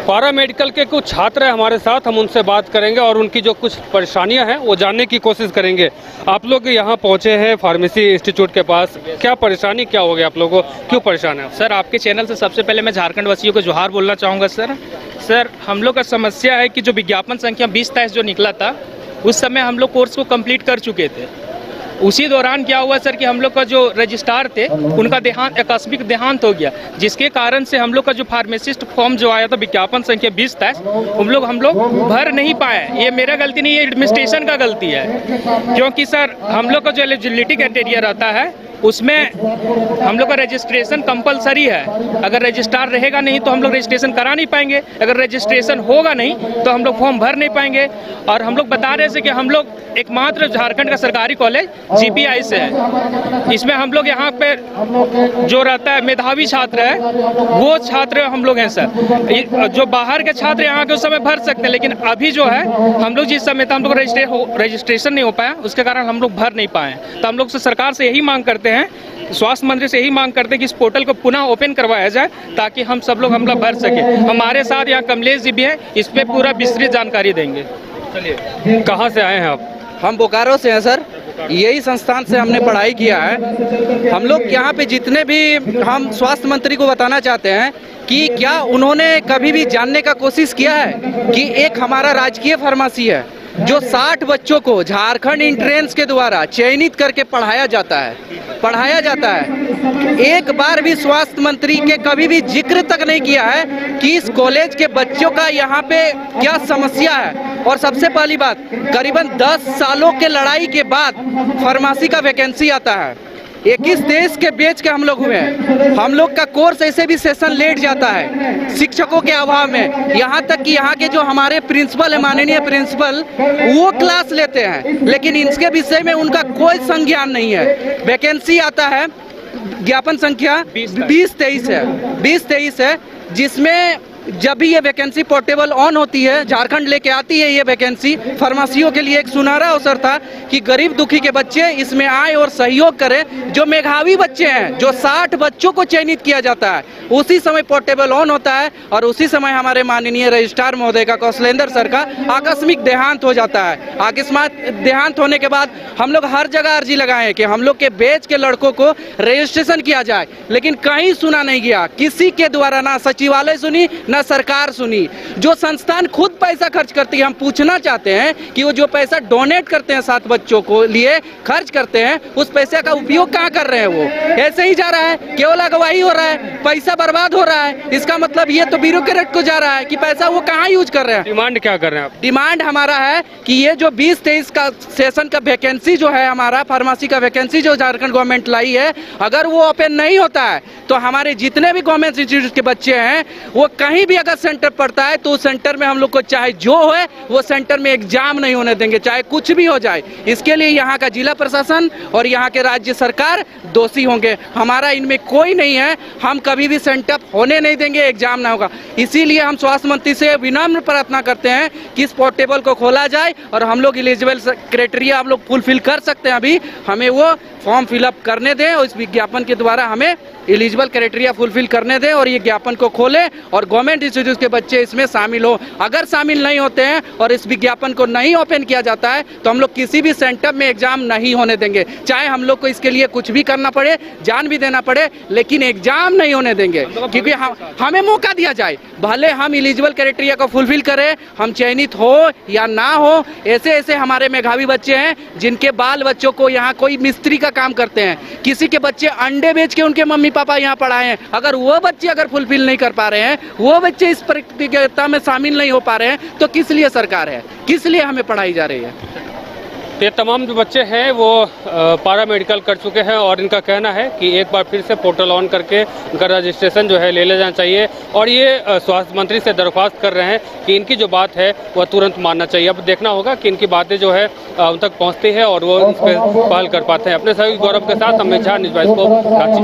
पारा मेडिकल के कुछ छात्र हैं हमारे साथ, हम उनसे बात करेंगे और उनकी जो कुछ परेशानियां हैं वो जानने की कोशिश करेंगे। आप लोग यहाँ पहुँचे हैं फार्मेसी इंस्टीट्यूट के पास, क्या परेशानी क्या हो गया आप लोगों को, क्यों परेशान है? सर, आपके चैनल से सबसे पहले मैं झारखंड वासियों को जोहार बोलना चाहूँगा। सर हम लोग का समस्या है कि जो विज्ञापन संख्या 20-23 जो निकला था उस समय हम लोग कोर्स को कंप्लीट कर चुके थे। उसी दौरान क्या हुआ सर कि हम लोग का जो रजिस्ट्रार थे उनका आकस्मिक देहांत हो गया, जिसके कारण से हम लोग का जो फार्मासिस्ट फॉर्म जो आया था विज्ञापन संख्या 20-23 हम लोग भर नहीं पाए। ये मेरा गलती नहीं है, एडमिनिस्ट्रेशन का गलती है, क्योंकि सर हम लोग का जो एलिजिबिलिटी क्राइटेरिया रहता है उसमें हम लोग का रजिस्ट्रेशन कंपलसरी है। अगर रजिस्ट्रार रहेगा नहीं तो हम लोग रजिस्ट्रेशन करा नहीं पाएंगे, अगर रजिस्ट्रेशन होगा नहीं तो हम लोग फॉर्म भर नहीं पाएंगे। और हम लोग बता रहे थे कि हम लोग एकमात्र झारखंड का सरकारी कॉलेज GPI से है। इसमें हम लोग यहाँ पे जो रहता है मेधावी छात्र है वो छात्र हम लोग हैं सर। जो बाहर के छात्र यहाँ के उस समय भर सकते हैं, लेकिन अभी जो है हम लोग जिस समय हम लोग रजिस्ट्रेशन नहीं हो पाया उसके कारण हम लोग भर नहीं पाए। तो हम लोग से सरकार से यही मांग करते हैं, स्वास्थ्य मंत्री से यही मांग करते हैं कि इस पोर्टल को पुनः ओपन करवाया जाए ताकि हम सब लोग भर सके। हमारे साथ यहाँ कमलेश जी भी हैं, इस पे पूरा विस्तृत जानकारी देंगे। चलिए, कहाँ से आए हैं आप? हम बोकारो से हैं सर, यही संस्थान से हमने पढ़ाई किया है। हम लोग यहाँ पे जितने भी हम स्वास्थ्य मंत्री को बताना चाहते हैं कि क्या उन्होंने कभी भी जानने का कोशिश किया है कि एक हमारा राजकीय फार्मेसी है जो 60 बच्चों को झारखंड एंट्रेंस के द्वारा चयनित करके पढ़ाया जाता है। एक बार भी स्वास्थ्य मंत्री के कभी भी जिक्र तक नहीं किया है कि इस कॉलेज के बच्चों का यहाँ पे क्या समस्या है। और सबसे पहली बात, करीबन 10 सालों के लड़ाई के बाद फार्मेसी का वैकेंसी आता है। 21-23 के बैच के हम लोग हुए हैं। हम लोग का कोर्स ऐसे भी सेशन लेट जाता है शिक्षकों के अभाव में। यहाँ तक कि यहाँ के जो हमारे प्रिंसिपल है, माननीय प्रिंसिपल, वो क्लास लेते हैं लेकिन इनके विषय में उनका कोई संज्ञान नहीं है। वैकेंसी आता है, ज्ञापन संख्या 20-23 है, जिसमें जब भी ये वैकेंसी पोर्टेबल ऑन होती है, झारखंड लेके आती है ये वैकेंसी, फार्मेसियों के लिए एक सुनहरा अवसर था कि गरीब दुखी के बच्चे इसमें आए और सहयोग करें। जो मेधावी बच्चे हैं, जो 60 बच्चों को चयनित किया जाता है, उसी समय पोर्टेबल ऑन होता है और उसी समय हमारे माननीय रजिस्ट्रार महोदय का, कौशलेंद्र सर का आकस्मिक देहांत हो जाता है। अकस्मात देहांत होने के बाद हम लोग हर जगह अर्जी लगाए कि हम लोग के बैच के लड़कों को रजिस्ट्रेशन किया जाए, लेकिन कहीं सुना नहीं गया। किसी के द्वारा ना सचिवालय सुनी ना सरकार सुनी। जो संस्थान खुद पैसा खर्च करती है, हम पूछना चाहते हैं कि वो जो पैसा डोनेट करते हैं 7 बच्चों को लिए खर्च करते हैं, उस पैसे का उपयोग कहाँ कर रहे हैं? वो ऐसे ही जा रहा है, केवल अगवाई हो रहा है, पैसा बर्बाद हो रहा है। इसका मतलब ये तो ब्यूरोक्रेट को जा रहा है कि पैसा वो कहाँ यूज कर रहे हैं। डिमांड क्या कर रहे हैं आप? डिमांड हमारा है कि ये जो 20-23 का सेशन का वैकेंसी जो है, हमारा फार्मेसी का वैकेंसी जो झारखंड गवर्नमेंट लाई है, अगर वो ओपन नहीं होता है तो हमारे जितने भी गवर्नमेंट इंस्टीट्यूट के बच्चे हैं वो कहीं भी अगर सेंटर पड़ता है तो उस सेंटर में हम लोग को चाहे जो है वो सेंटर में एग्जाम नहीं होने देंगे, चाहे कुछ भी हो जाए। इसके लिए यहाँ का जिला प्रशासन और यहाँ के राज्य सरकार दोषी होंगे। हमारा इनमें कोई नहीं है, हम कभी भी सेंटर होने नहीं देंगे, एग्जाम ना होगा। इसीलिए हम स्वास्थ्य मंत्री से विनम्र प्रार्थना करते हैं कि इस पोर्टेबल को खोला जाए और हम लोग एलिजिबल क्राइटेरिया हम लोग फुलफिल कर सकते हैं। अभी हमें वो फॉर्म फिलअप करने दें और इस विज्ञापन के द्वारा हमें एलिजिबल क्राइटेरिया फुलफिल करने दें और ये ज्ञापन को खोलें और गवर्नमेंट इंस्टीट्यूट के बच्चे इसमें शामिल हो। अगर शामिल नहीं होते हैं और इस विज्ञापन को नहीं ओपन किया जाता है तो हम लोग किसी भी सेंटर में एग्जाम नहीं होने देंगे, चाहे हम लोग को इसके लिए कुछ भी करना पड़े, जान भी देना पड़े, लेकिन एग्जाम नहीं होने देंगे। क्योंकि हमें मौका दिया जाए, भले हम एलिजिबल क्राइटेरिया को फुलफिल करें, हम चयनित हो या ना हो। ऐसे हमारे मेधावी बच्चे हैं जिनके बाल बच्चों को यहाँ कोई मिस्त्री का काम करते हैं, किसी के बच्चे अंडे बेच के उनके मम्मी पापा यहाँ पढ़ाए हैं। अगर वो बच्चे अगर फुलफिल नहीं कर पा रहे हैं, वो बच्चे इस प्रतियोगिता में शामिल नहीं हो पा रहे हैं, तो किस लिए सरकार है, किस लिए हमें पढ़ाई जा रही है? ये तमाम जो बच्चे हैं वो पारा मेडिकल कर चुके हैं और इनका कहना है कि एक बार फिर से पोर्टल ऑन करके उनका रजिस्ट्रेशन जो है ले जाना चाहिए और ये स्वास्थ्य मंत्री से दरख्वास्त कर रहे हैं कि इनकी जो बात है वह तुरंत मानना चाहिए। अब देखना होगा कि इनकी बातें जो है उन तक पहुँचती है और वो उस पर पहल कर पाते हैं। अपने सभी गौरव के साथ हमें न्यूज़ 22 को